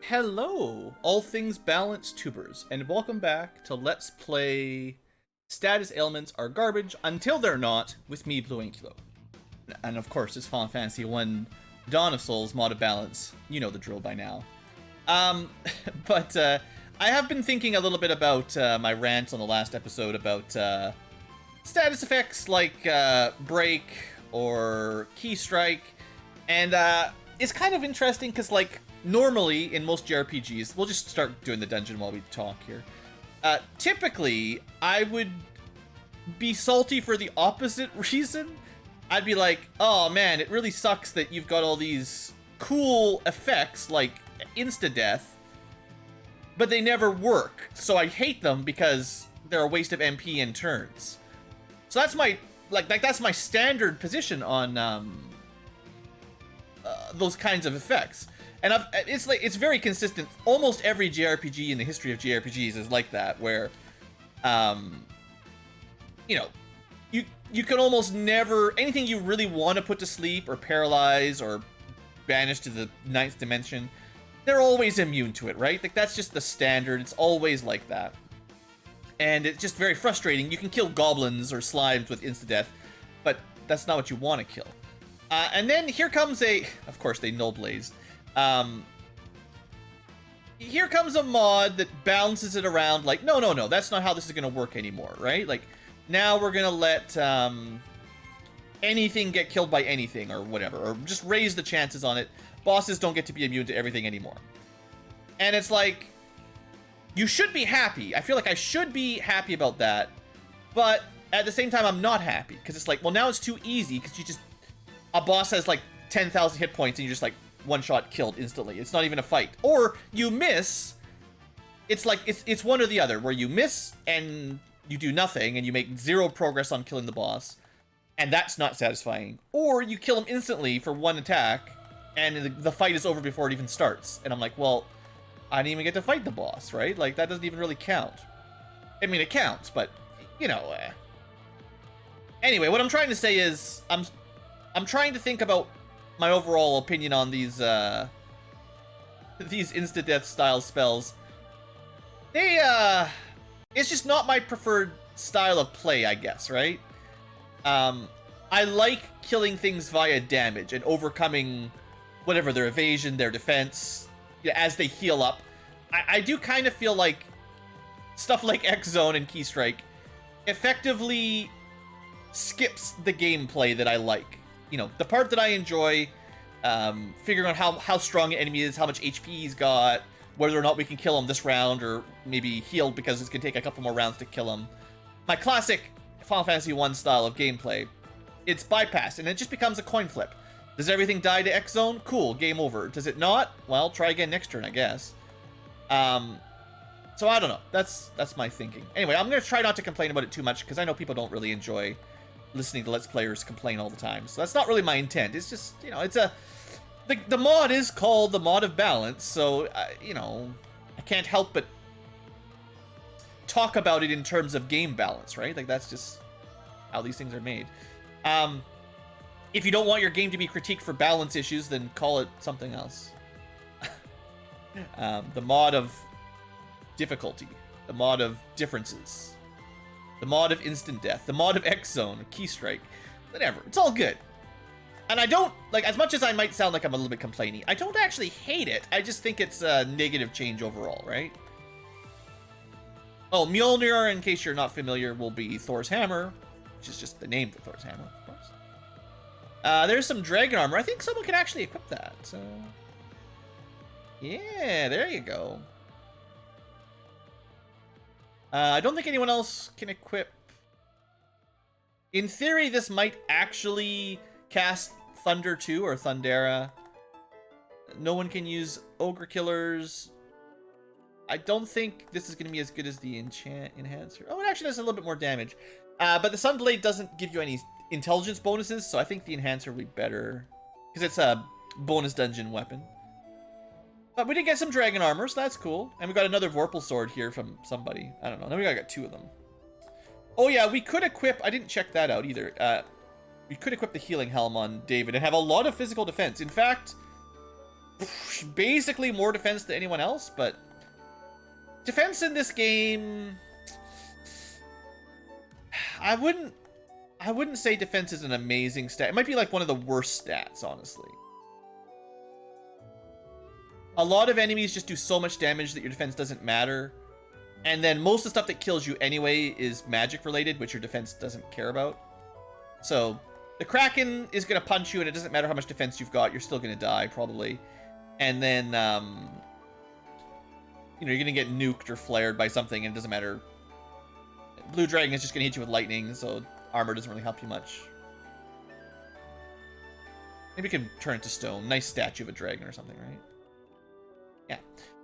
Hello, all things balanced tubers, and welcome back to Let's Play Status Ailments Are Garbage Until They're Not, with me, BlueAnkylo. And of course, it's Final Fantasy 1 Dawn of Souls mod of balance. You know the drill by now. But I have been thinking a little bit about my rant on the last episode about status effects like break or key strike, and it's kind of interesting because, like, normally in most JRPGs, we'll just start doing the dungeon while we talk here. Typically, I would be salty for the opposite reason. I'd be like, oh man, it really sucks that you've got all these cool effects like insta-death, but they never work. So I hate them because they're a waste of MP and turns. So that's my, that's my standard position on those kinds of effects. And it's very consistent. Almost every JRPG in the history of JRPGs is like that, where, you know, you can almost never, anything you really want to put to sleep or paralyze or banish to the ninth dimension, they're always immune to it, right? Like, that's just the standard. It's always like that. And it's just very frustrating. You can kill goblins or slimes with insta-death, but that's not what you want to kill. And then here comes of course, they null blazed. Here comes a mod that balances it around like, no, that's not how this is going to work anymore, right? Like, now we're going to let anything get killed by anything or whatever, or just raise the chances on it. Bosses don't get to be immune to everything anymore. And it's like, you should be happy. I feel like I should be happy about that, but at the same time, I'm not happy, because it's like, well, now it's too easy, because a boss has like 10,000 hit points and you're just like, one shot killed instantly. It's not even a fight. Or you miss. It's like, it's one or the other, where you miss and you do nothing and you make zero progress on killing the boss, and that's not satisfying. Or you kill him instantly for one attack and the fight is over before it even starts. And I'm like, well, I didn't even get to fight the boss, right? Like, that doesn't even really count. I mean, it counts, but, you know. Anyway, what I'm trying to say is, I'm trying to think about my overall opinion on these insta-death style spells. It's just not my preferred style of play, I guess, right? I like killing things via damage and overcoming whatever, their evasion, their defense, as they heal up. I do kind of feel like stuff like X-Zone and Key Strike effectively skips the gameplay that I like. You know, the part that I enjoy, figuring out how strong an enemy is, how much HP he's got, whether or not we can kill him this round, or maybe heal because it's going to take a couple more rounds to kill him. My classic Final Fantasy 1 style of gameplay, it's bypassed, and it just becomes a coin flip. Does everything die to X-Zone? Cool, game over. Does it not? Well, try again next turn, I guess. So I don't know. That's my thinking. Anyway, I'm going to try not to complain about it too much, because I know people don't really enjoy listening to Let's Players complain all the time. So that's not really my intent. It's just, you know, it's the mod is called the mod of balance, so, you know, I can't help but talk about it in terms of game balance, right? Like, that's just how these things are made. If you don't want your game to be critiqued for balance issues, then call it something else. The mod of difficulty, the mod of differences, the mod of instant death, the mod of X-Zone, Key Strike, whatever. It's all good. And I don't, like, as much as I might sound like I'm a little bit complaining, I don't actually hate it. I just think it's a negative change overall, right? Oh, Mjolnir, in case you're not familiar, will be Thor's hammer, which is just the name for Thor's hammer, of course. There's some dragon armor. I think someone can actually equip that. Yeah, there you go. I don't think anyone else can equip. In theory, this might actually cast Thunder 2 or Thundera. No one can use Ogre Killers. I don't think this is going to be as good as the Enhancer. Oh, it actually does a little bit more damage. But the Sunblade doesn't give you any intelligence bonuses, so I think the Enhancer will be better, because it's a bonus dungeon weapon. But we did get some dragon armor, so that's cool. And we got another Vorpal sword here from somebody. I don't know. Then we got two of them. Oh yeah, we could equip... I didn't check that out either. We could equip the healing helm on David and have a lot of physical defense. In fact, basically more defense than anyone else, but defense in this game, I wouldn't say defense is an amazing stat. It might be like one of the worst stats, honestly. A lot of enemies just do so much damage that your defense doesn't matter. And then most of the stuff that kills you anyway is magic related, which your defense doesn't care about. So the Kraken is going to punch you, and it doesn't matter how much defense you've got. You're still going to die, probably. And then, you know, you're going to get nuked or flared by something, and it doesn't matter. Blue Dragon is just going to hit you with lightning, so armor doesn't really help you much. Maybe you can turn it to stone. Nice statue of a dragon or something, right? Yeah.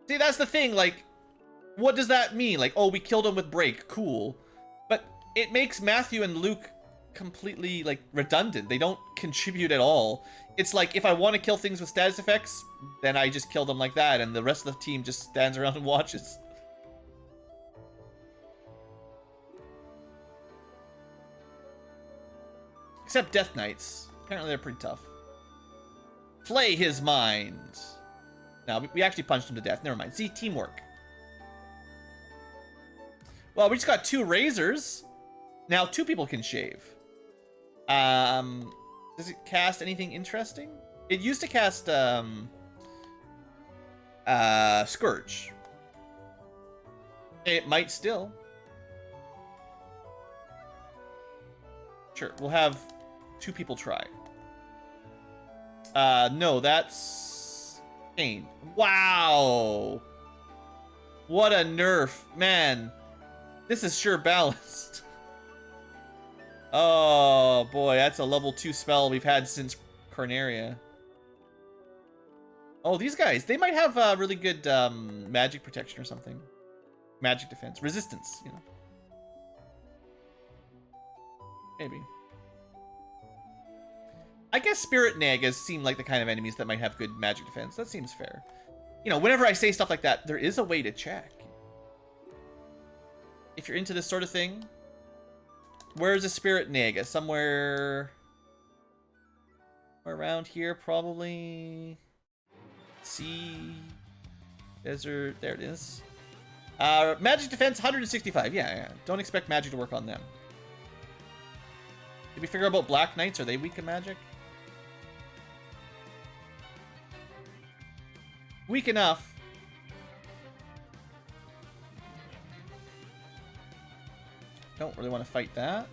See, that's the thing, like, what does that mean? Like, oh, we killed him with break. Cool. But it makes Matthew and Luke completely, like, redundant. They don't contribute at all. It's like, if I want to kill things with status effects, then I just kill them like that, and the rest of the team just stands around and watches. Except Death Knights. Apparently they're pretty tough. Flay his mind. No, we actually punched him to death. Never mind. See, teamwork. Well, we just got 2 razors. Now 2 people can shave. Does it cast anything interesting? It used to cast Scourge. It might still. Sure, we'll have 2 people try. No, that's Pain. Wow. What a nerf, man. This is sure balanced. Oh boy, that's a level 2 spell we've had since Carnaria. Oh, these guys, they might have really good magic protection or something. Magic defense. Resistance, you know. Maybe. I guess Spirit Nagas seem like the kind of enemies that might have good magic defense. That seems fair. You know, whenever I say stuff like that, there is a way to check. If you're into this sort of thing. Where's a Spirit Naga? Somewhere around here, probably. Sea. Desert. There it is. Magic defense, 165. Yeah. Don't expect magic to work on them. Did we figure out about Black Knights? Are they weak in magic? Weak enough. Don't really want to fight that.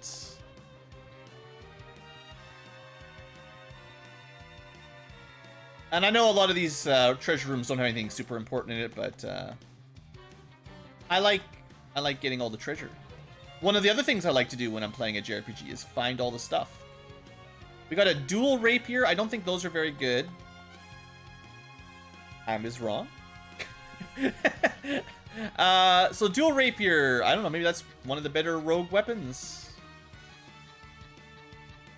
And I know a lot of these treasure rooms don't have anything super important in it, but I like getting all the treasure. One of the other things I like to do when I'm playing a JRPG is find all the stuff. We got a dual rapier. I don't think those are very good. I was wrong. So dual rapier, I don't know, maybe that's one of the better rogue weapons.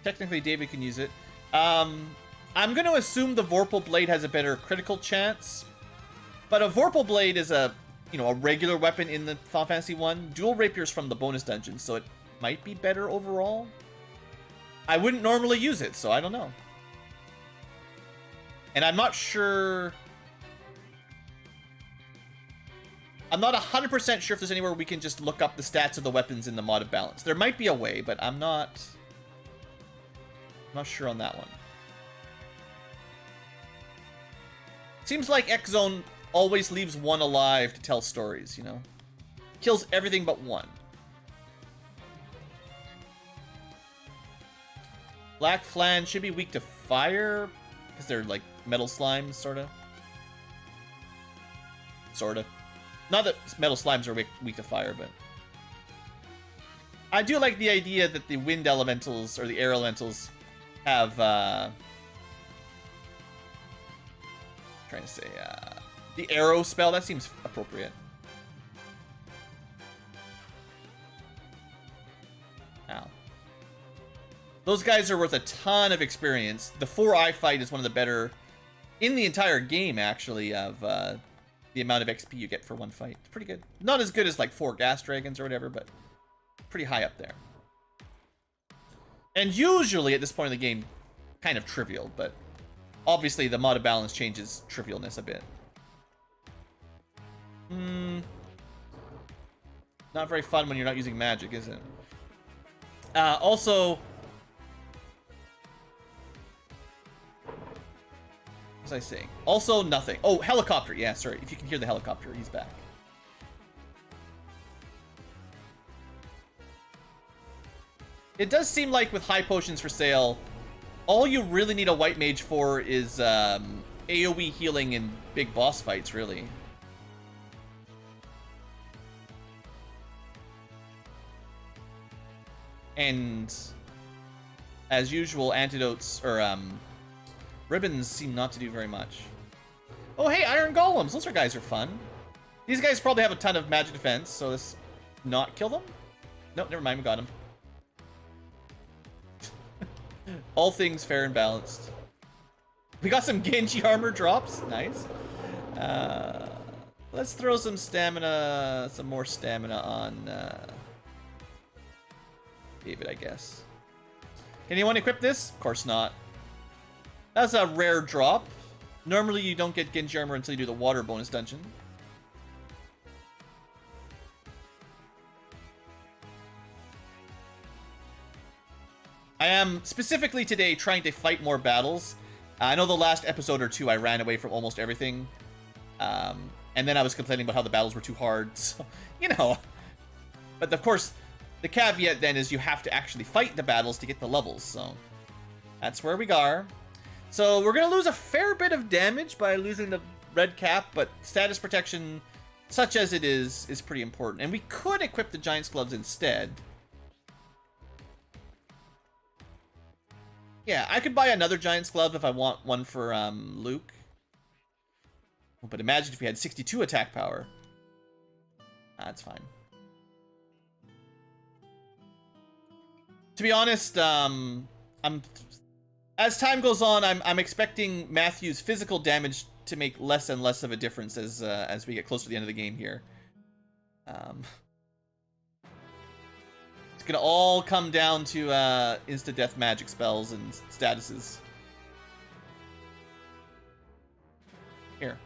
Technically, David can use it. I'm going to assume the Vorpal Blade has a better critical chance. But a Vorpal Blade is a, you know, a regular weapon in the Final Fantasy 1. Dual Rapier's from the bonus dungeon, so it might be better overall. I wouldn't normally use it, so I don't know. And I'm not sure... I'm not 100% sure if there's anywhere we can just look up the stats of the weapons in the mod of balance. There might be a way, but I'm not sure on that one. Seems like X-Zone always leaves one alive to tell stories, you know? Kills everything but one. Black Flan should be weak to fire, because they're like metal slimes, sorta. Sorta. Not that metal slimes are weak to fire, but... I do like the idea that the wind elementals, or the air elementals, have, trying to say, the arrow spell. That seems appropriate. Ow. Those guys are worth a ton of experience. The 4-eye fight is one of the better in the entire game, actually, of the amount of XP you get for one fight. It's pretty good. Not as good as like 4 gas dragons or whatever, but pretty high up there. And usually at this point in the game, kind of trivial, but Obviously, the mod of balance changes trivialness a bit. Not very fun when you're not using magic, is it? Also... What was I saying? Also, nothing. Oh, helicopter. Yeah, sorry. If you can hear the helicopter, he's back. It does seem like with high potions for sale, all you really need a white mage for is AoE healing in big boss fights, really. And as usual, antidotes or ribbons seem not to do very much. Oh, hey, iron golems. Those guys are fun. These guys probably have a ton of magic defense, so let's not kill them. Nope, never mind. We got him. All things fair and balanced. We got some Genji armor drops. Nice. Let's throw some stamina, some more stamina on David, I guess. Can anyone equip this? Of course not. That's a rare drop. Normally you don't get Genji armor until you do the water bonus dungeon. I am specifically today trying to fight more battles. I know the last episode or two I ran away from almost everything. And then I was complaining about how the battles were too hard. So, you know. But of course, the caveat then is you have to actually fight the battles to get the levels. So that's where we are. So we're going to lose a fair bit of damage by losing the red cap. But status protection, such as it is pretty important. And we could equip the Giant's Gloves instead. Yeah, I could buy another Giant's Glove if I want one for Luke. But imagine if we had 62 attack power. That's fine. To be honest, as time goes on, I'm expecting Matthew's physical damage to make less and less of a difference as we get closer to the end of the game here. It's gonna all come down to insta-death magic spells and statuses. Here.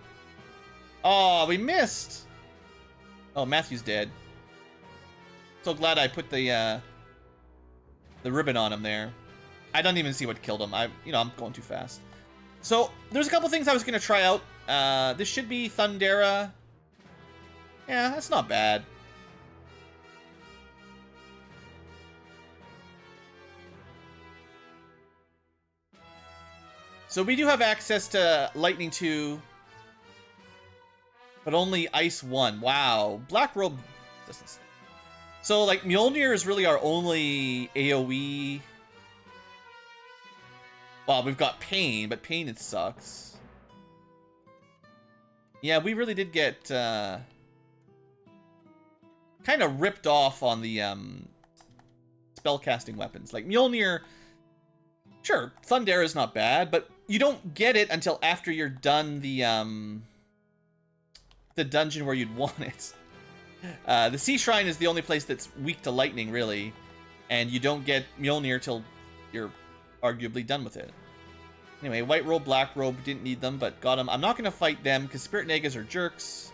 Oh, we missed! Oh, Matthew's dead. So glad I put the ribbon on him there. I don't even see what killed him. I'm going too fast. So, there's a couple things I was gonna try out. This should be Thundera. Yeah, that's not bad. So we do have access to Lightning 2, but only Ice 1. Wow. Black Robe doesn't... So, like, Mjolnir is really our only AoE... Well, we've got Pain, but Pain, it sucks. Yeah, we really did get, kind of ripped off on the, spellcasting weapons. Like, Mjolnir... Sure, Thundera is not bad, but you don't get it until after you're done the dungeon where you'd want it. The Sea Shrine is the only place that's weak to lightning, really, and you don't get Mjolnir till you're arguably done with it. Anyway, White Robe, Black Robe, didn't need them, but got them. I'm not going to fight them, because Spirit Negas are jerks.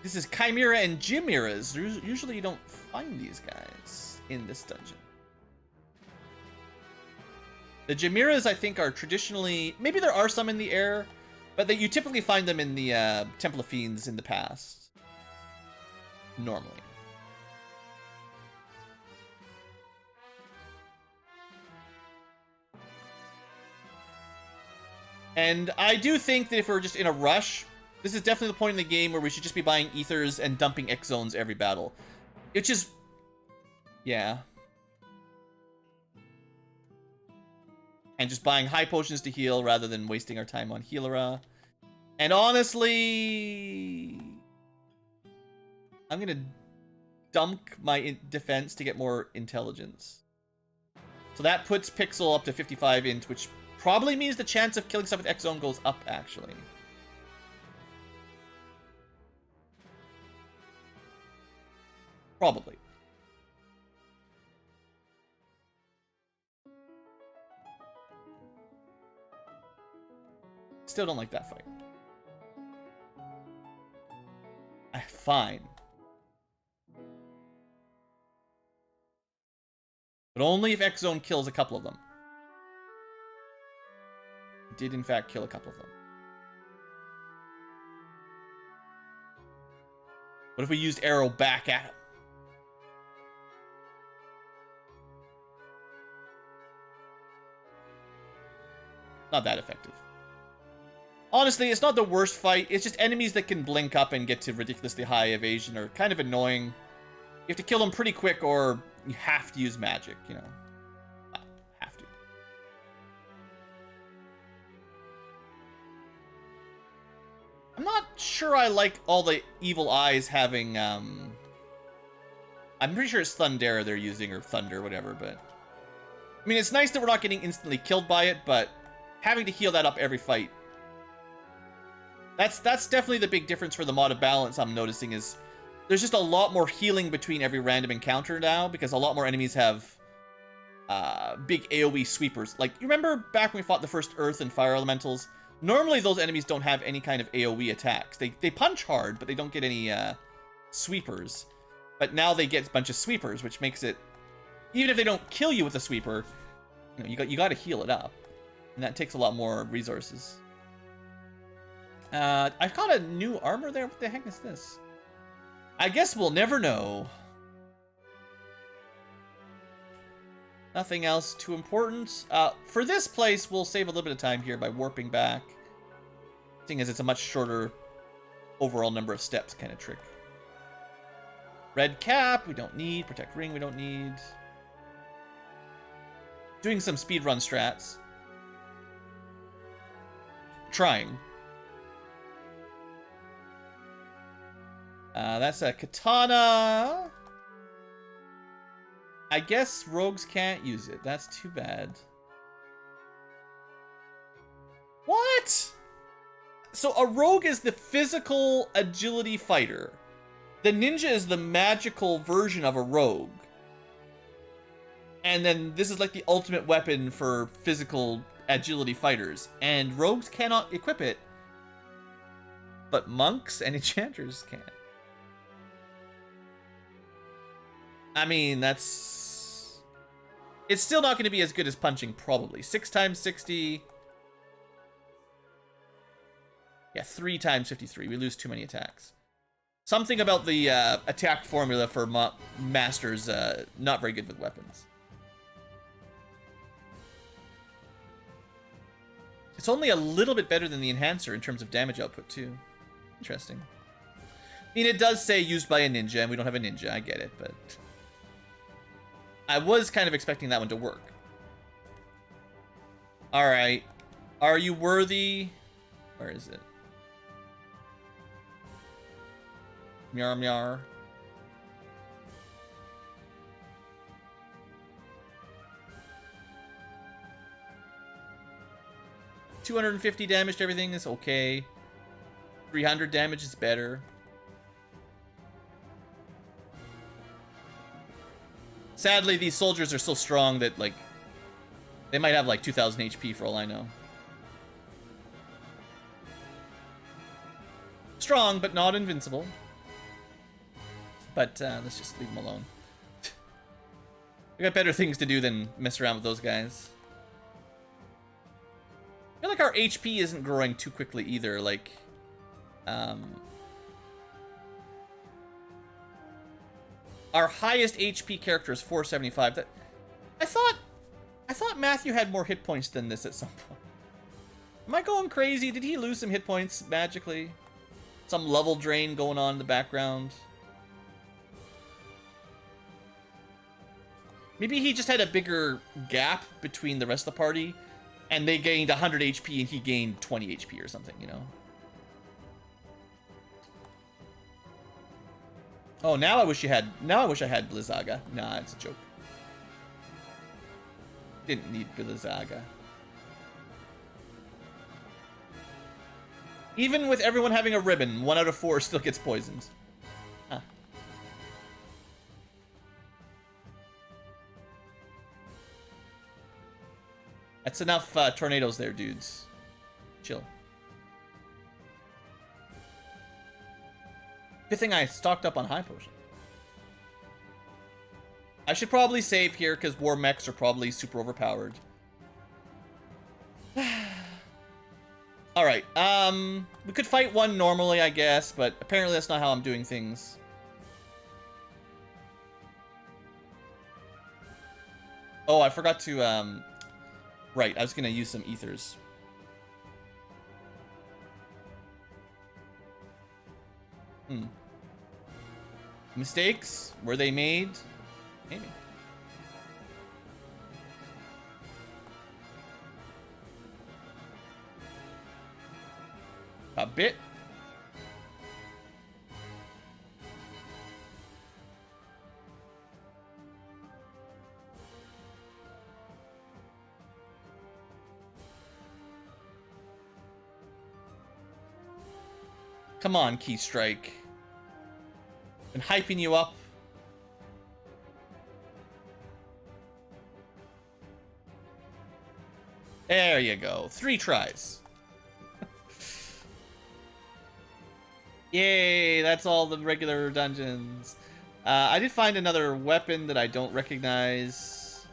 This is Chimera and Chimeras. Usually you don't find these guys in this dungeon. The Chimeras, I think, are traditionally... Maybe there are some in the air, but you typically find them in the Temple of Fiends in the past. Normally. And I do think that if we're just in a rush... This is definitely the point in the game where we should just be buying ethers and dumping X zones every battle. It's just... Yeah. And just buying high potions to heal rather than wasting our time on Healera. And honestly... I'm gonna dunk my defense to get more intelligence. So that puts Pixel up to 55 int, which probably means the chance of killing stuff with X zone goes up, actually. Probably. Still don't like that fight. Fine. But only if X-Zone kills a couple of them. It did in fact kill a couple of them. What if we used arrow back at him? Not that effective. Honestly, it's not the worst fight. It's just enemies that can blink up and get to ridiculously high evasion are kind of annoying. You have to kill them pretty quick or you have to use magic, you know. Have to. I'm not sure I like all the evil eyes having, I'm pretty sure it's Thundera they're using, or Thunder, whatever, but... I mean, it's nice that we're not getting instantly killed by it, but having to heal that up every fight... That's definitely the big difference for the mod of balance I'm noticing is there's just a lot more healing between every random encounter now because a lot more enemies have big AoE sweepers. Like, you remember back when we fought the first Earth and Fire Elementals? Normally those enemies don't have any kind of AoE attacks. They punch hard, but they don't get any sweepers. But now they get a bunch of sweepers, which makes it... Even if they don't kill you with a sweeper, you know, you got to heal it up. And that takes a lot more resources. I caught a new armor there. What the heck is this? I guess we'll never know. Nothing else too important. For this place, we'll save a little bit of time here by warping back. Seeing as it's a much shorter overall number of steps kind of trick. Red cap, we don't need. Protect ring, we don't need. Doing some speedrun strats. Trying. That's a katana. I guess rogues can't use it. That's too bad. What? So a rogue is the physical agility fighter. The ninja is the magical version of a rogue. And then this is like the ultimate weapon for physical agility fighters. And rogues cannot equip it. But monks and enchanters can. I mean, that's... It's still not going to be as good as punching, probably. 6 times 60... Yeah, 3 times 53. We lose too many attacks. Something about the attack formula for masters, not very good with weapons. It's only a little bit better than the enhancer in terms of damage output, too. Interesting. I mean, it does say used by a ninja, and we don't have a ninja. I get it, but... I was kind of expecting that one to work. Alright. Are you worthy? Where is it? Myar myar. $250 damage to everything is okay. 300 damage is better. Sadly, these soldiers are so strong that, like, they might have, like, 2,000 HP for all I know. Strong, but not invincible. But, let's just leave them alone. We got better things to do than mess around with those guys. I feel like our HP isn't growing too quickly either, like, our highest HP character is 475. That I thought Matthew had more hit points than this at some point. Am I going crazy? Did he lose some hit points magically? Some level drain going on in the background? Maybe he just had a bigger gap between the rest of the party, and they gained 100 HP and he gained 20 HP or something, you know? Oh, now I wish I had Blizzaga. Nah, it's a joke. Didn't need Blizzaga. Even with everyone having a ribbon, 1 out of 4 still gets poisoned. Huh. That's enough tornadoes there, dudes. Chill. Good thing I stocked up on high potion. I should probably save here because war mechs are probably super overpowered. Alright, we could fight one normally, I guess, but apparently that's not how I'm doing things. Oh, I forgot to, right, I was gonna use some ethers. Mistakes? Were they made? Maybe. A bit. Come on, Key Strike. Been hyping you up. There you go. 3 tries. Yay, that's all the regular dungeons. I did find another weapon that I don't recognize.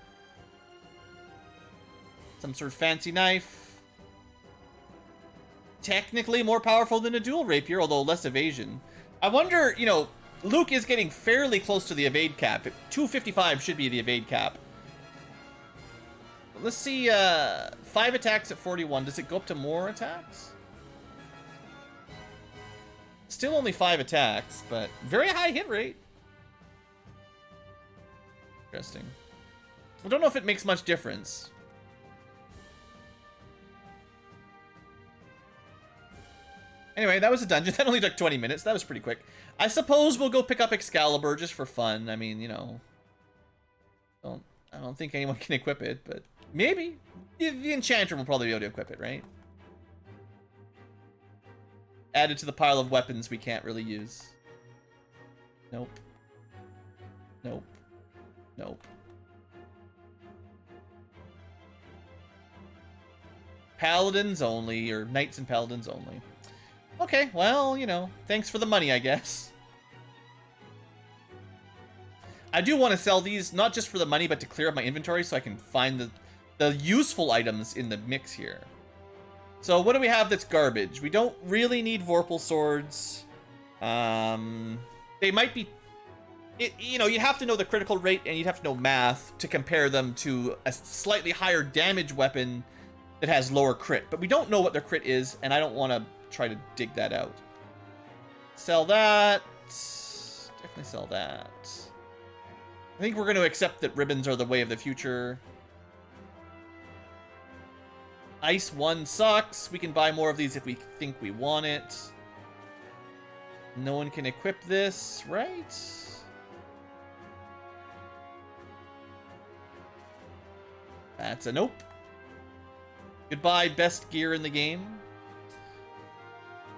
Some sort of fancy knife. Technically more powerful than a dual rapier, although less evasion. I wonder, you know, Luke is getting fairly close to the evade cap. 255 should be the evade cap. Let's see, 5 attacks at 41. Does it go up to more attacks? Still only 5 attacks, but very high hit rate. Interesting. I don't know if it makes much difference. Anyway, that was a dungeon. That only took 20 minutes. That was pretty quick. I suppose we'll go pick up Excalibur just for fun. I mean, you know, I don't think anyone can equip it, but maybe. The Enchanter will probably be able to equip it, right? Added to the pile of weapons we can't really use. Nope. Nope. Nope. Paladins only, or Knights and Paladins only. Okay, well, you know, thanks for the money, I guess. I do want to sell these, not just for the money, but to clear up my inventory so I can find the useful items in the mix here. So what do we have that's garbage? We don't really need Vorpal swords. They might be... you know, you'd have to know the critical rate and you'd have to know math to compare them to a slightly higher damage weapon that has lower crit. But we don't know what their crit is, and I don't want to try to dig that out. Sell that. Definitely sell that. I think we're going to accept that ribbons are the way of the future. Ice 1 sucks. We can buy more of these if we think we want it. No one can equip this, right? That's a nope. Goodbye, best gear in the game.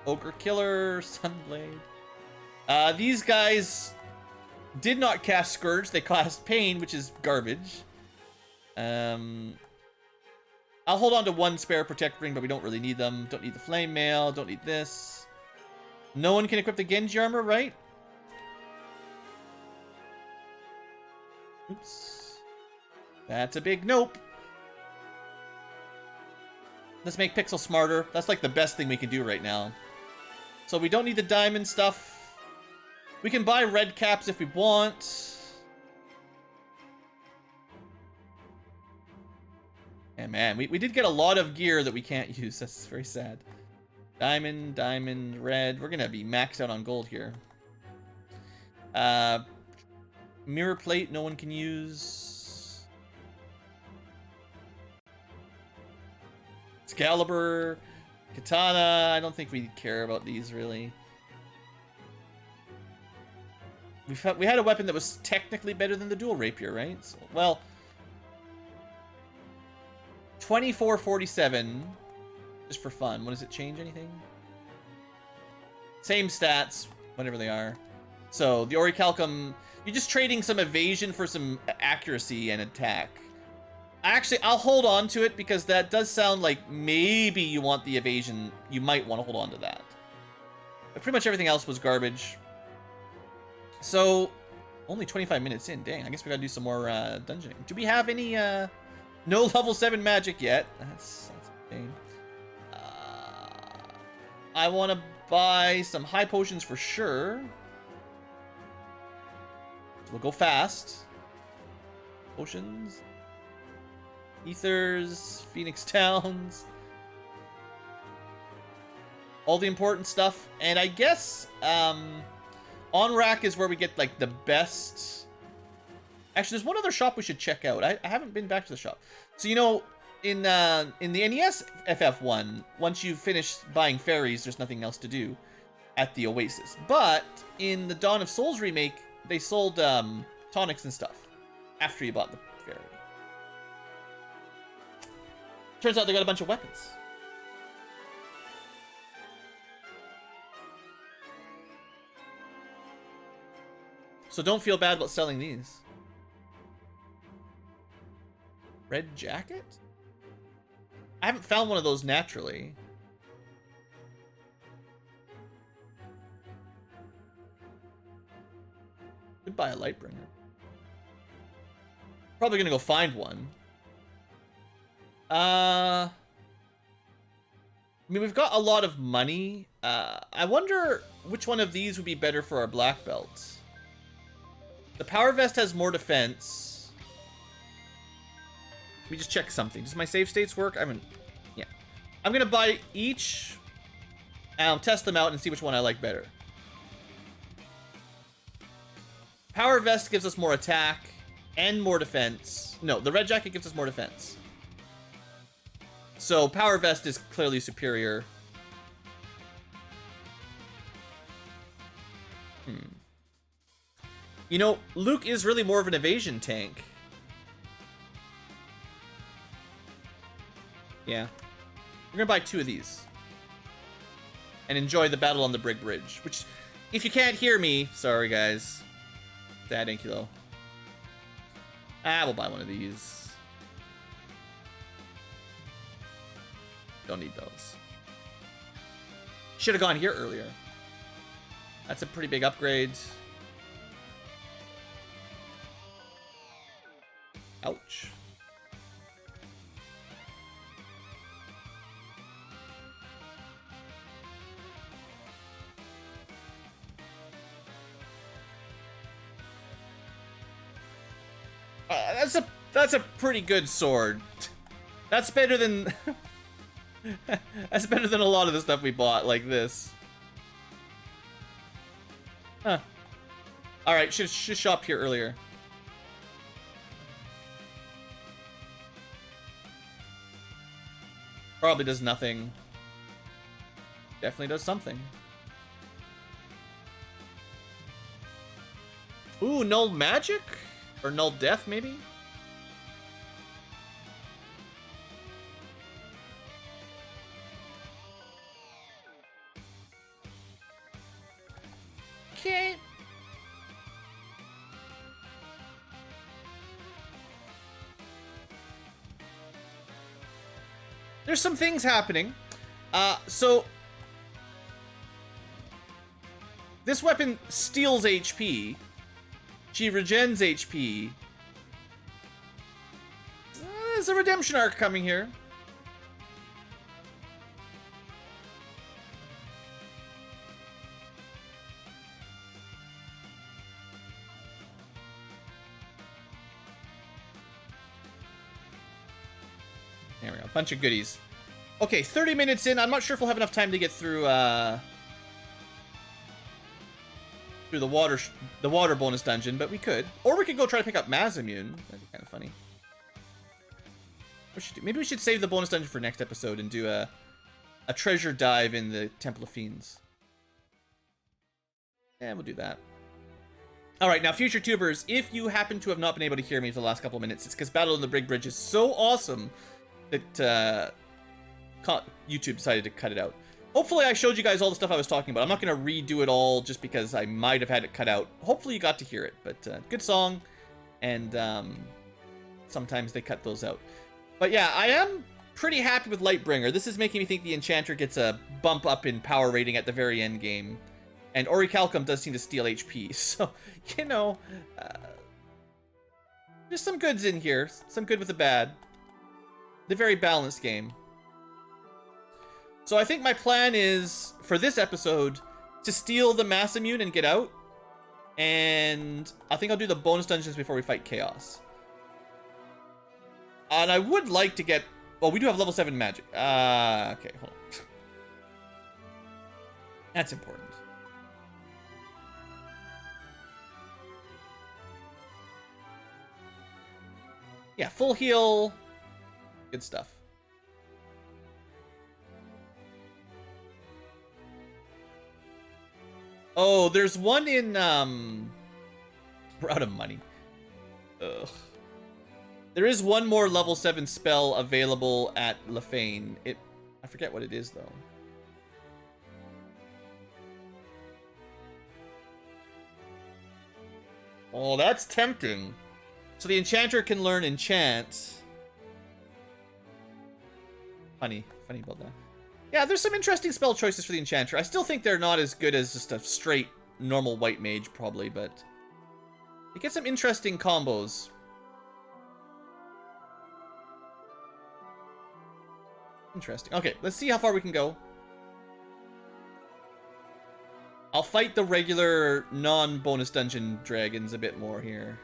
Ogre Killer, Sunblade. These guys did not cast Scourge. They cast Pain, which is garbage. I'll hold on to 1 spare Protect Ring, but we don't really need them. Don't need the Flame Mail. Don't need this. No one can equip the Genji armor, right? Oops. That's a big nope. Let's make Pixel smarter. That's like the best thing we can do right now. So we don't need the diamond stuff. We can buy red caps if we want. And man, we did get a lot of gear that we can't use. That's very sad. Diamond, diamond, red. We're gonna be maxed out on gold here. Mirror plate, no one can use. Excalibur, katana. I don't think we care about these really. We had a weapon that was technically better than the dual rapier, right? So, well, 2447, just for fun. What does it change anything? Same stats, whatever they are. So the Orichalcum, you're just trading some evasion for some accuracy and attack. Actually, I'll hold on to it because that does sound like maybe you want the evasion. You might want to hold on to that. But pretty much everything else was garbage. So, only 25 minutes in. Dang, I guess we gotta do some more dungeoning. Do we have any no level 7 magic yet? That's a shame. I want to buy some high potions for sure. So we'll go fast. Potions. Ethers. Phoenix Towns. All the important stuff. And I guess on rack is where we get like the best. Actually, there's one other shop we should check out. I haven't been back to the shop. So, you know, in the NES FF1, once you finish buying fairies, there's nothing else to do at the Oasis. But in the Dawn of Souls remake, they sold tonics and stuff after you bought the fairy. Turns out they got a bunch of weapons. So don't feel bad about selling these. Red jacket? I haven't found one of those naturally. Could buy a Lightbringer. Probably gonna go find one. I mean, we've got a lot of money. I wonder which one of these would be better for our black belts. The power vest has more defense. Let me just check something. Does my save states work? I mean, yeah. I'm gonna buy each and I'll test them out and see which one I like better. Power vest gives us more attack and more defense. No, the red jacket gives us more defense. So power vest is clearly superior. You know, Luke is really more of an evasion tank. Yeah. We're gonna buy 2 of these. And enjoy the battle on the Brig Bridge. Which, if you can't hear me, sorry guys. BlueAnkylo. We'll buy one of these. Don't need those. Should have gone here earlier. That's a pretty big upgrade. Ouch. That's a pretty good sword. That's better than that's better than a lot of the stuff we bought like this. Huh. All right, should shop here earlier. Probably does nothing. Definitely does something. Ooh, null magic? Or null death, maybe? Okay. There's some things happening. So this weapon steals HP. She regens HP. There's a redemption arc coming here. There we go. Bunch of goodies. Okay, 30 minutes in. I'm not sure if we'll have enough time to get through the water bonus dungeon, but we could. Or we could go try to pick up Mazimune. That'd be kind of funny. Maybe we should save the bonus dungeon for next episode and do a treasure dive in the Temple of Fiends. And we'll do that. Alright, now future tubers, if you happen to have not been able to hear me for the last couple of minutes, it's because Battle on the Brig Bridge is so awesome that YouTube decided to cut it out. Hopefully I showed you guys all the stuff I was talking about. I'm not going to redo it all just because I might have had it cut out. Hopefully you got to hear it, but good song, and sometimes they cut those out. But yeah, I am pretty happy with Lightbringer. This is making me think the Enchanter gets a bump up in power rating at the very end game. And Orichalcum does seem to steal HP, so, you know, there's some goods in here. Some good with the bad. The very balanced game. So I think my plan is, for this episode, to steal the Mass Immune and get out. And I think I'll do the bonus dungeons before we fight Chaos. And I would like to get... Well, we do have level 7 magic. Okay, hold on. That's important. Yeah, full heal. Good stuff. Oh, there's one in, we're out of money. Ugh. There is one more level 7 spell available at Lefane. I forget what it is, though. Oh, that's tempting. So the Enchanter can learn Enchant. Funny about that. Yeah, there's some interesting spell choices for the Enchanter. I still think they're not as good as just a straight normal white mage, probably, but you get some interesting combos. Interesting. Okay, let's see how far we can go. I'll fight the regular non-bonus dungeon dragons a bit more here.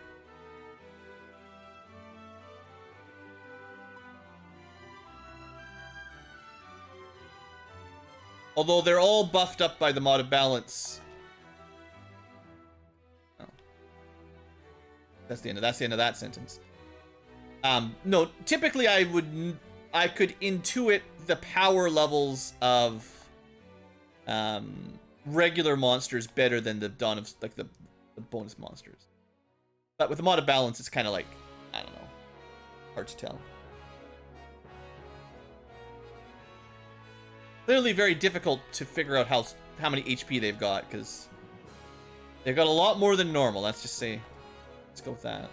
Although they're all buffed up by the mod of balance. Oh. That's the end of that sentence. No, typically I could intuit the power levels of regular monsters better than the Dawn of, like, the bonus monsters. But with the mod of balance, it's kind of like, I don't know, hard to tell. Clearly very difficult to figure out how many HP they've got, because they've got a lot more than normal. Let's just say, let's go with that.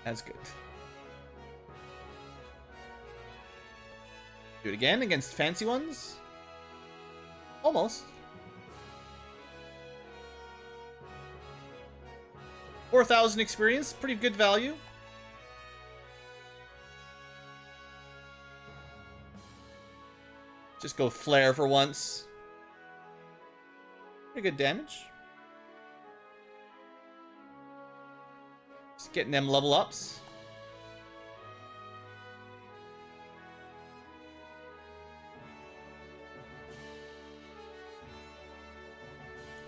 That's good. Do it again against fancy ones? Almost. 4,000 experience, pretty good value. Just go flare for once. Pretty good damage. Just getting them level ups.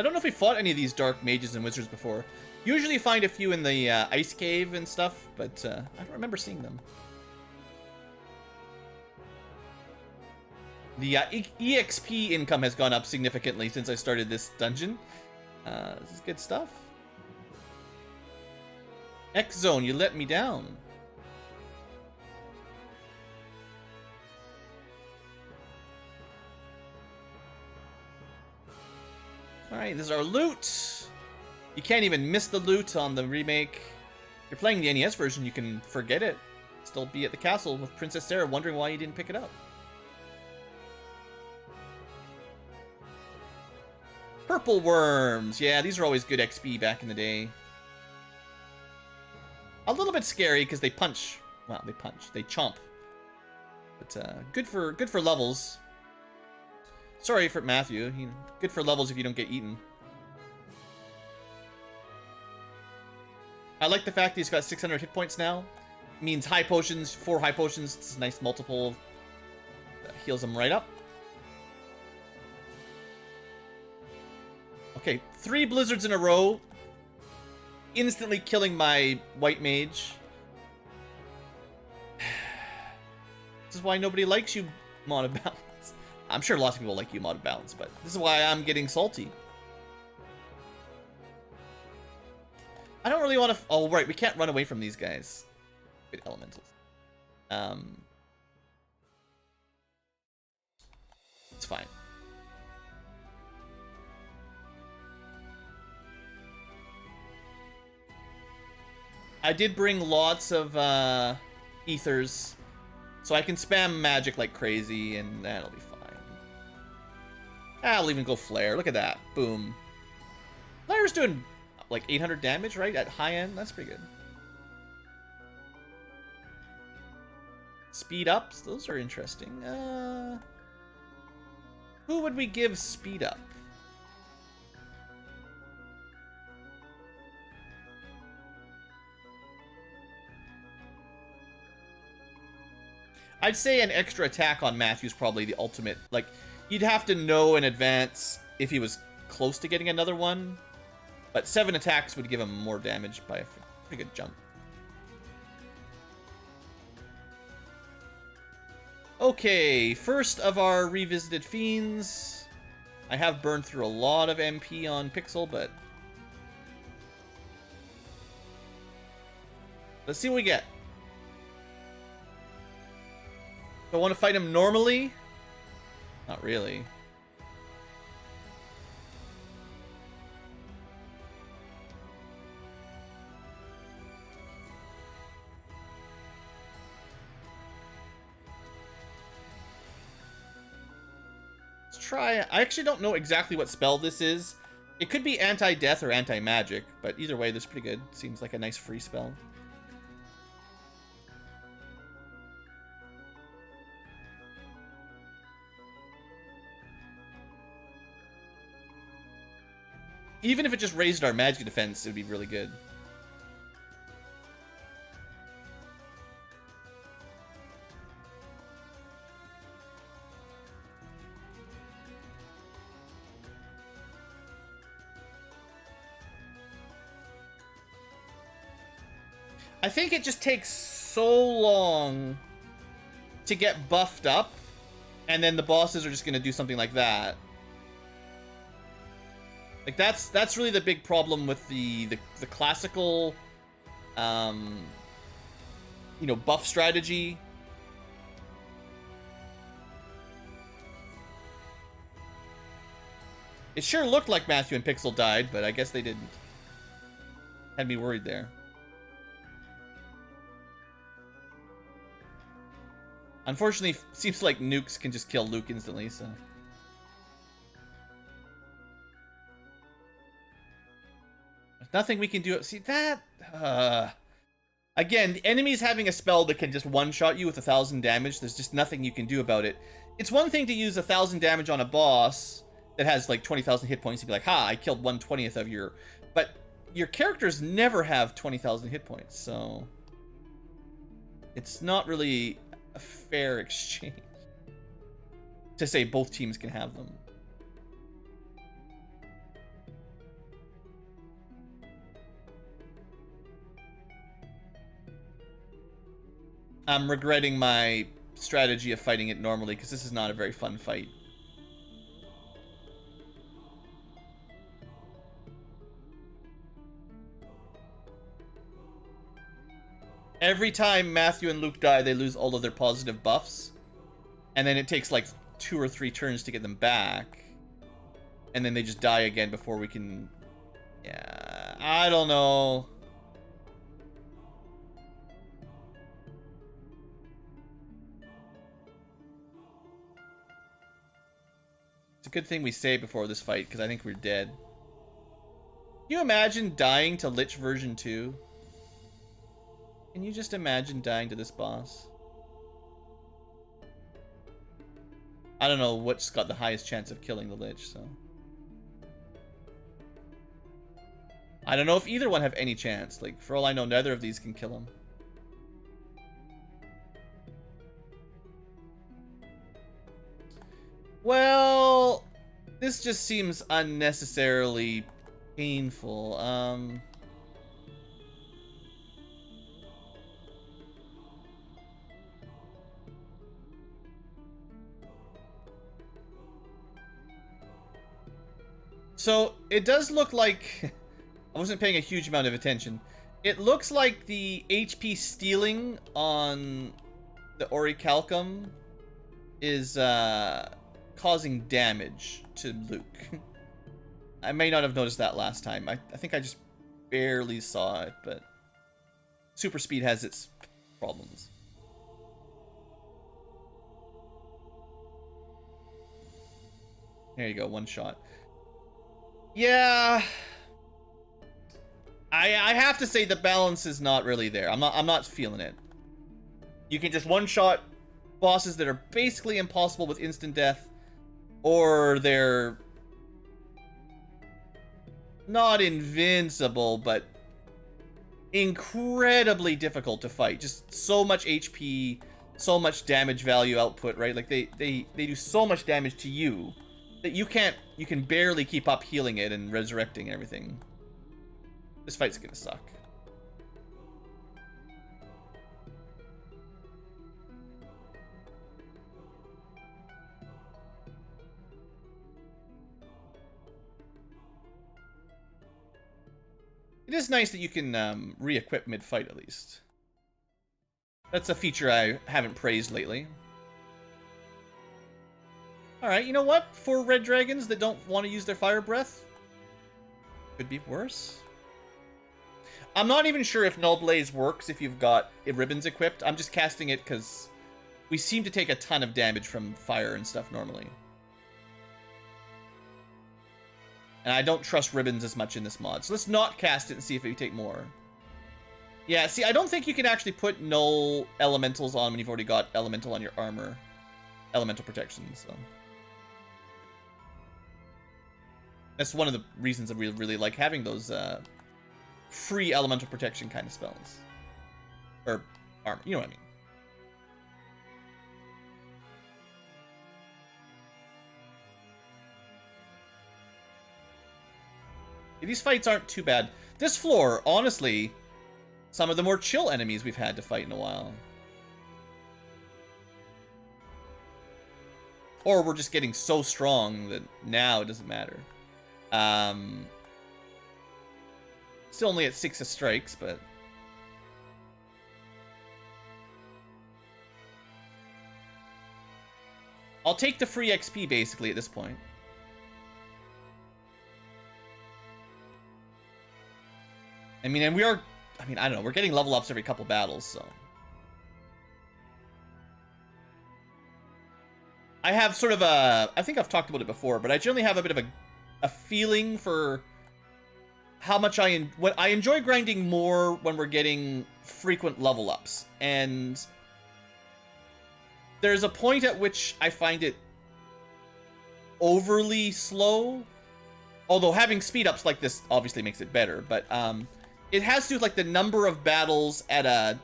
I don't know if we fought any of these dark mages and wizards before. Usually find a few in the ice cave and stuff, but I don't remember seeing them. The EXP income has gone up significantly since I started this dungeon. This is good stuff. X-Zone, you let me down. Alright, this is our loot. You can't even miss the loot on the remake. If you're playing the NES version, you can forget it. Still be at the castle with Princess Sarah wondering why you didn't pick it up. Purple worms. Yeah, these are always good XP back in the day. A little bit scary because they punch. Well, they punch. They chomp. But good for levels. Sorry for Matthew. Good for levels if you don't get eaten. I like the fact that he's got 600 hit points now. It means high potions, 4 high potions. It's a nice multiple. That heals him right up. Okay, 3 blizzards in a row. Instantly killing my white mage. This is why nobody likes you, Mod of Balance. I'm sure lots of people like you, Mod of Balance, but this is why I'm getting salty. I don't really want to... Oh, right, we can't run away from these guys. Good elementals. It's fine. I did bring lots of ethers. So I can spam magic like crazy, and that'll be fine. I'll even go flare. Look at that. Boom. Flare's doing like 800 damage, right? At high end. That's pretty good. Speed ups. Those are interesting. Who would we give speed up? I'd say an extra attack on Matthew's probably the ultimate. Like, you'd have to know in advance if he was close to getting another one. But 7 attacks would give him more damage by a pretty good jump. Okay, first of our revisited fiends. I have burned through a lot of MP on Pixel, but let's see what we get. Do I want to fight him normally? Not really. Let's try. I actually don't know exactly what spell this is. It could be anti-death or anti-magic, but either way, this is pretty good. Seems like a nice free spell. Even if it just raised our magic defense, it would be really good. I think it just takes so long to get buffed up, and then the bosses are just going to do something like that. Like, that's really the big problem with the classical, you know, buff strategy. It sure looked like Matthew and Pixel died, but I guess they didn't. Had me worried there. Unfortunately, seems like nukes can just kill Luke instantly, so... Nothing we can do. See that? Again, the enemy's having a spell that can just one-shot you with 1,000 damage. There's just nothing you can do about it. It's one thing to use 1,000 damage on a boss that has like 20,000 hit points. You'd be like, ha, I killed 1/20th of your... But your characters never have 20,000 hit points, so... It's not really a fair exchange to say both teams can have them. I'm regretting my strategy of fighting it normally, because this is not a very fun fight. Every time Matthew and Luke die, they lose all of their positive buffs. And then it takes like 2 or 3 turns to get them back. And then they just die again before we can... Yeah, I don't know. It's a good thing we saved before this fight, because I think we're dead. Can you imagine dying to Lich version 2? Can you just imagine dying to this boss? I don't know what's got the highest chance of killing the Lich, so... I don't know if either one have any chance. Like, for all I know, neither of these can kill him. Well, this just seems unnecessarily painful. So, it does look like... I wasn't paying a huge amount of attention. It looks like the HP stealing on the Orichalcum is causing damage to Luke. I may not have noticed that last time. I think I just barely saw it, but super speed has its problems. There you go, one shot. Yeah. I have to say the balance is not really there. I'm not feeling it. You can just one-shot bosses that are basically impossible with instant death, or they're not invincible, but incredibly difficult to fight. Just so much HP, so much damage value output, right? Like they do so much damage to you that you can barely keep up healing it and resurrecting everything. This fight's gonna suck. It is nice that you can re-equip mid-fight, at least. That's a feature I haven't praised lately. Alright, you know what? For red dragons that don't want to use their fire breath, could be worse. I'm not even sure if Null Blaze works if you've got ribbons equipped. I'm just casting it because we seem to take a ton of damage from fire and stuff normally. And I don't trust ribbons as much in this mod. So let's not cast it and see if we take more. Yeah, see, I don't think you can actually put null elementals on when you've already got elemental on your armor. Elemental protection, so. That's one of the reasons that we really like having those free elemental protection kind of spells. Or armor, you know what I mean. These fights aren't too bad. This floor, honestly, some of the more chill enemies we've had to fight in a while. Or we're just getting so strong that now it doesn't matter. Still only at 6 strikes, but... I'll take the free XP, basically, at this point. I mean, and we are... I mean, I don't know. We're getting level ups every couple battles, so... I have sort of a... I think I've talked about it before, but I generally have a bit of a feeling for how much I enjoy grinding more when we're getting frequent level ups. And there's a point at which I find it overly slow. Although having speed ups like this obviously makes it better, but it has to do with like the number of battles at a,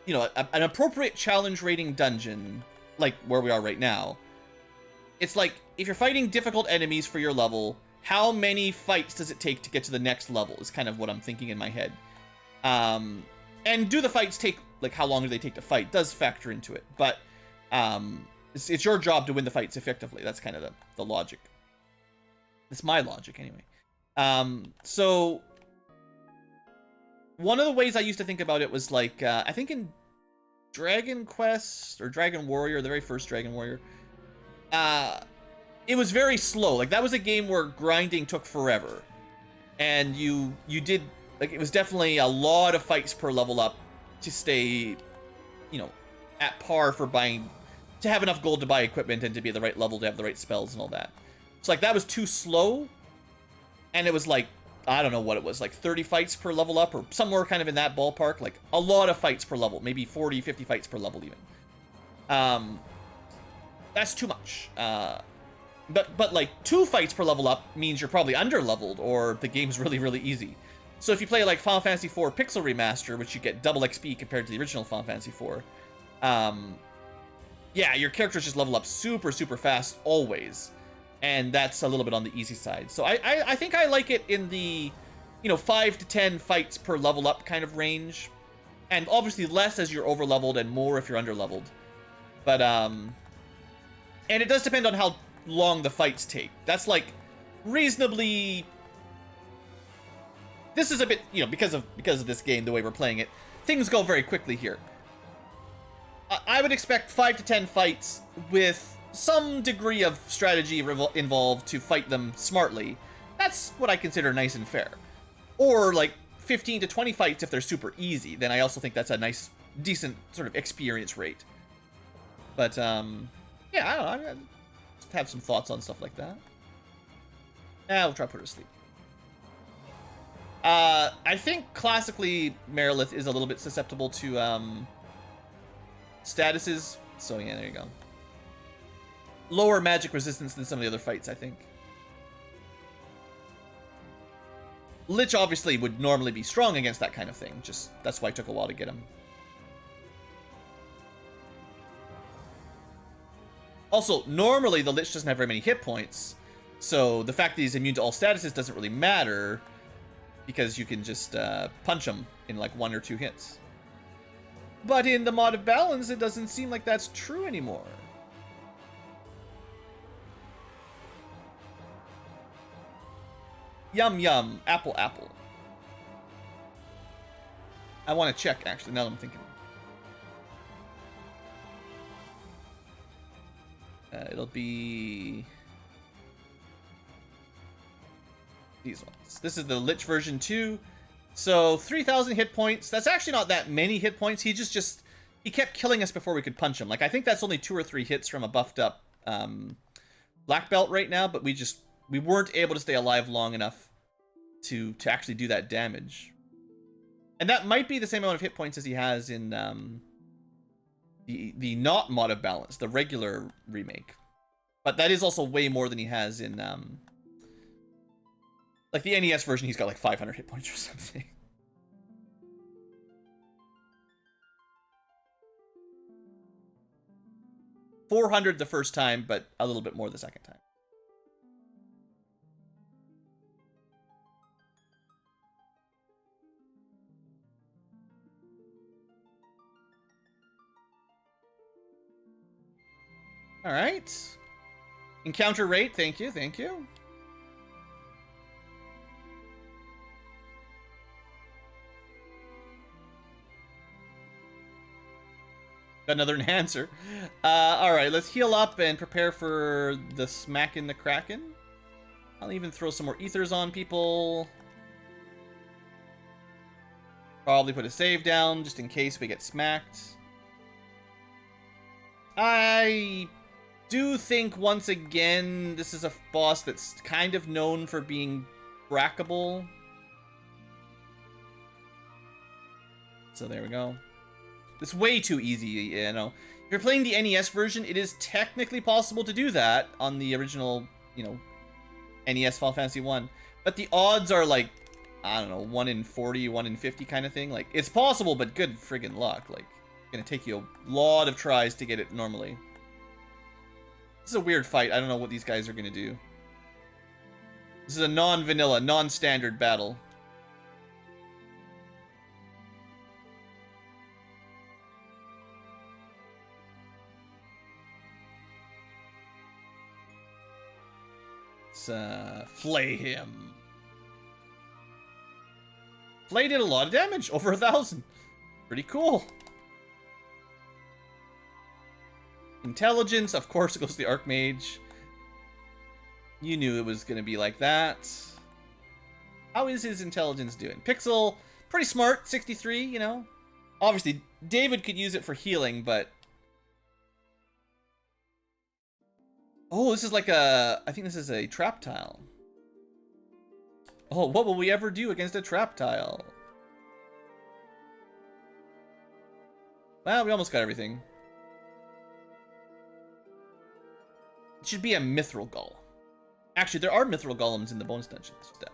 you know, an appropriate challenge rating dungeon, like where we are right now. It's like, if you're fighting difficult enemies for your level, how many fights does it take to get to the next level is kind of what I'm thinking in my head. And do the fights take, like, how long do they take to fight does factor into it. But it's your job to win the fights effectively. That's kind of the logic. It's my logic, anyway. So, one of the ways I used to think about it was, like, I think in Dragon Quest, or Dragon Warrior, the very first Dragon Warrior, it was very slow. Like, that was a game where grinding took forever. And you did, like, it was definitely a lot of fights per level up to stay, you know, at par for buying, to have enough gold to buy equipment and to be at the right level to have the right spells and all that. So, like, that was too slow. And it was like, I don't know what it was, like 30 fights per level up or somewhere kind of in that ballpark. Like, a lot of fights per level, maybe 40, 50 fights per level even. That's too much. But like 2 fights per level up means you're probably under-leveled or the game's really, really easy. So if you play like Final Fantasy IV Pixel Remaster, which you get double XP compared to the original Final Fantasy IV, yeah, your characters just level up super, super fast always. And that's a little bit on the easy side. So I think I like it in the, you know, 5 to 10 fights per level up kind of range. And obviously less as you're over-leveled and more if you're under-leveled. But, and it does depend on how long the fights take. That's like reasonably... This is a bit, you know, because of this game, the way we're playing it, things go very quickly here. I would expect 5 to 10 fights with some degree of strategy involved to fight them smartly. That's what I consider nice and fair. Or like 15 to 20 fights if they're super easy. Then I also think that's a nice, decent sort of experience rate. But, yeah, I don't know. I just have some thoughts on stuff like that. We'll try to put her to sleep. I think classically Merilith is a little bit susceptible to statuses. So yeah, there you go. Lower magic resistance than some of the other fights, I think. Lich obviously would normally be strong against that kind of thing. Just that's why it took a while to get him. Also, normally the Lich doesn't have very many hit points, so the fact that he's immune to all statuses doesn't really matter, because you can just punch him in like 1 or 2 hits. But in the mod of balance, it doesn't seem like that's true anymore. Yum yum, apple apple. I want to check, actually, now that I'm thinking. It'll be these ones. This is the Lich version 2. So 3,000 hit points. That's actually not that many hit points. He he kept killing us before we could punch him. Like, I think that's only 2 or 3 hits from a buffed up black belt right now, but we weren't able to stay alive long enough to actually do that damage. And that might be the same amount of hit points as he has in the not mod of balance, the regular remake. But that is also way more than he has in like the NES version. He's got like 500 hit points or something. $400 the first time, but a little bit more the second time. All right. Encounter rate, thank you, thank you. Got another enhancer. All right, let's heal up and prepare for the smack in the Kraken. I'll even throw some more ethers on people. Probably put a save down just in case we get smacked. I do think, once again, this is a boss that's kind of known for being brackable. So there we go. It's way too easy, you know. If you're playing the NES version, it is technically possible to do that on the original, you know, NES Final Fantasy 1. But the odds are like, I don't know, 1 in 40, 1 in 50 kind of thing. Like, it's possible, but good friggin' luck. Like, it's gonna take you a lot of tries to get it normally. This is a weird fight. I don't know what these guys are gonna do. This is a non-vanilla, non-standard battle. Let's flay him. Flay did a lot of damage, over 1,000. Pretty cool. Intelligence, of course it goes to the Archmage. You knew it was going to be like that. How is his intelligence doing? Pixel, pretty smart, 63, you know. Obviously, David could use it for healing, but... Oh, this is like a... I think this is a trap tile. Oh, what will we ever do against a trap tile? Well, we almost got everything. It should be a mithril golem. Actually, there are mithril golems in the bonus dungeons. Just the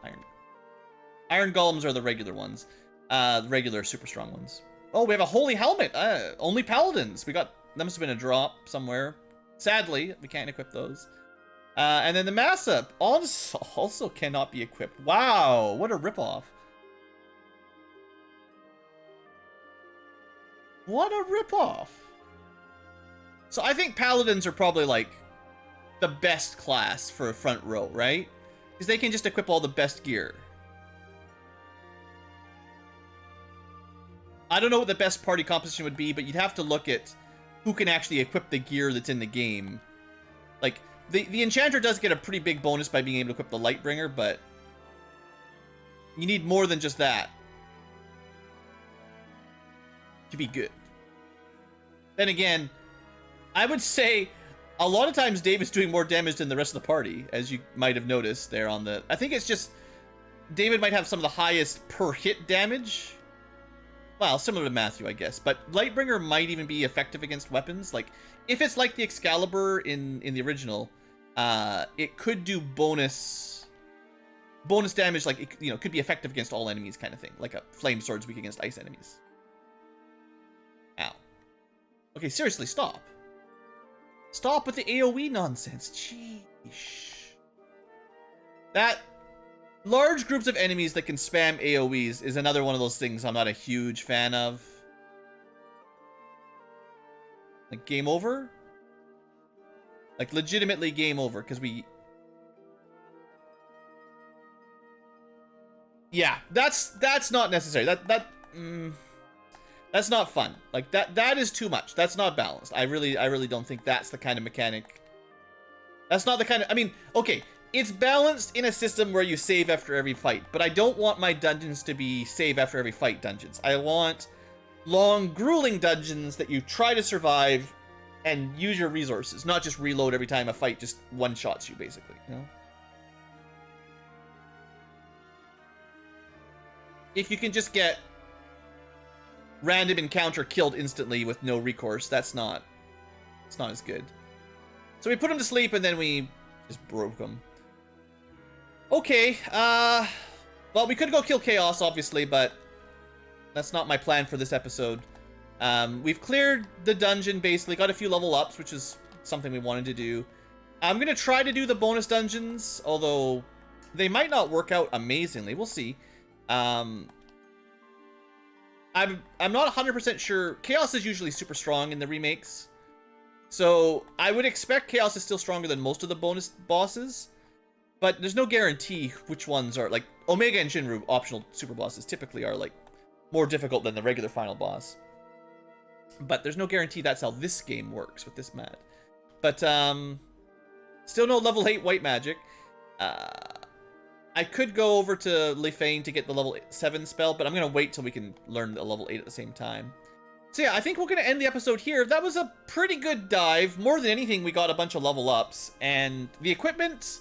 iron golems are the regular ones. The regular super strong ones. Oh, we have a holy helmet. Only paladins. We got... That must have been a drop somewhere. Sadly, we can't equip those. And then the Massa also cannot be equipped. Wow, what a ripoff. What a ripoff. So I think paladins are probably like the best class for a front row, right? Because they can just equip all the best gear. I don't know what the best party composition would be, but you'd have to look at who can actually equip the gear that's in the game. Like, the Enchanter does get a pretty big bonus by being able to equip the Lightbringer, but you need more than just that to be good. Then again, I would say A lot of times Dave is doing more damage than the rest of the party, as you might have noticed there on the... I think it's just... David might have some of the highest per hit damage. Well, similar to Matthew, I guess. But Lightbringer might even be effective against weapons. Like, if it's like the Excalibur in the original, it could do bonus damage, like, it, you know, could be effective against all enemies kind of thing. Like a Flame Sword's weak against ice enemies. Ow. Okay, seriously, stop. Stop with the AoE nonsense. Jeez. That... Large groups of enemies that can spam AoEs is another one of those things I'm not a huge fan of. Like, game over? Like, legitimately game over, because we... Yeah, that's not necessary. That's not fun. Like, that is too much. That's not balanced. I really don't think that's the kind of mechanic. That's not the kind of... I mean, okay... It's balanced in a system where you save after every fight, but I don't want my dungeons to be save after every fight dungeons. I want long, grueling dungeons that you try to survive and use your resources, not just reload every time a fight just one-shots you, basically, you know? If you can just get random encounter killed instantly with no recourse, it's not as good. So we put him to sleep and then we just broke him. Okay, well, we could go kill Chaos, obviously, but that's not my plan for this episode. We've cleared the dungeon, basically, got a few level ups, which is something we wanted to do. I'm gonna try to do the bonus dungeons, although they might not work out amazingly. We'll see. I'm not 100% sure. Chaos is usually super strong in the remakes, so I would expect Chaos is still stronger than most of the bonus bosses. But there's no guarantee which ones are, like, Omega and Shinru, optional super bosses, typically are, like, more difficult than the regular final boss. But there's no guarantee that's how this game works with this mat. But, still no level 8 white magic. I could go over to Lefane to get the level 7 spell, but I'm going to wait till we can learn the level 8 at the same time. So yeah, I think we're going to end the episode here. That was a pretty good dive. More than anything, we got a bunch of level ups. And the equipment...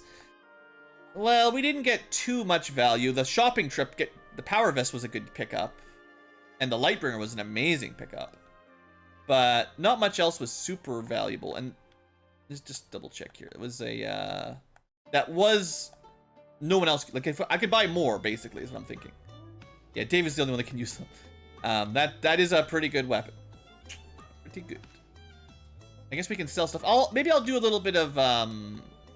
Well, we didn't get too much value. The shopping trip, the Power Vest was a good pickup. And the Lightbringer was an amazing pickup. But not much else was super valuable. And let's just double check here. It was a, that was... No one else... Like, if I could buy more, basically, is what I'm thinking. Yeah, Dave is the only one that can use them. That is a pretty good weapon. Pretty good. I guess we can sell stuff. Maybe I'll do a little bit of,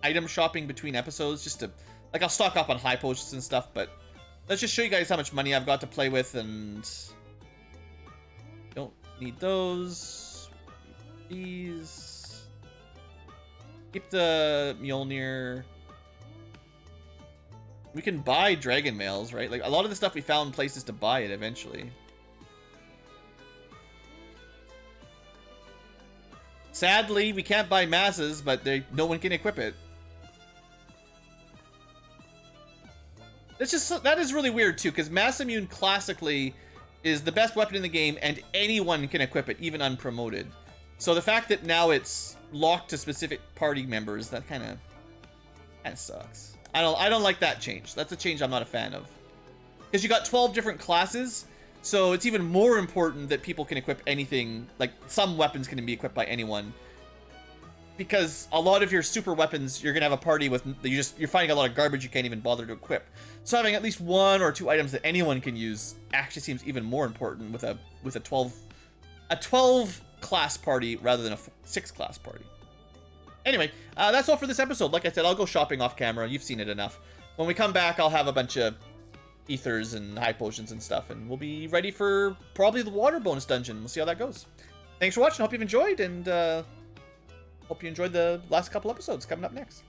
item shopping between episodes, just to, like, I'll stock up on high potions and stuff, but let's just show you guys how much money I've got to play with, and don't need those. These. Keep the Mjolnir. We can buy dragon mails, right? Like, a lot of the stuff we found places to buy it eventually. Sadly, we can't buy masses, but no one can equip it. That is really weird too, because Mass Immune classically is the best weapon in the game, and anyone can equip it, even unpromoted. So the fact that now it's locked to specific party members, that kind of sucks. I don't like that change. That's a change I'm not a fan of. Because you got 12 different classes, so it's even more important that people can equip anything. Like, some weapons can be equipped by anyone. Because a lot of your super weapons, you're gonna have a party with, you're finding a lot of garbage you can't even bother to equip. So having at least 1 or 2 items that anyone can use actually seems even more important with a 12 class party rather than a 6 class party. Anyway, that's all for this episode. Like I said, I'll go shopping off camera. You've seen it enough. When we come back, I'll have a bunch of ethers and high potions and stuff, and we'll be ready for probably the water bonus dungeon. We'll see how that goes. Thanks for watching. Hope you've enjoyed, and hope you enjoyed the last couple episodes coming up next.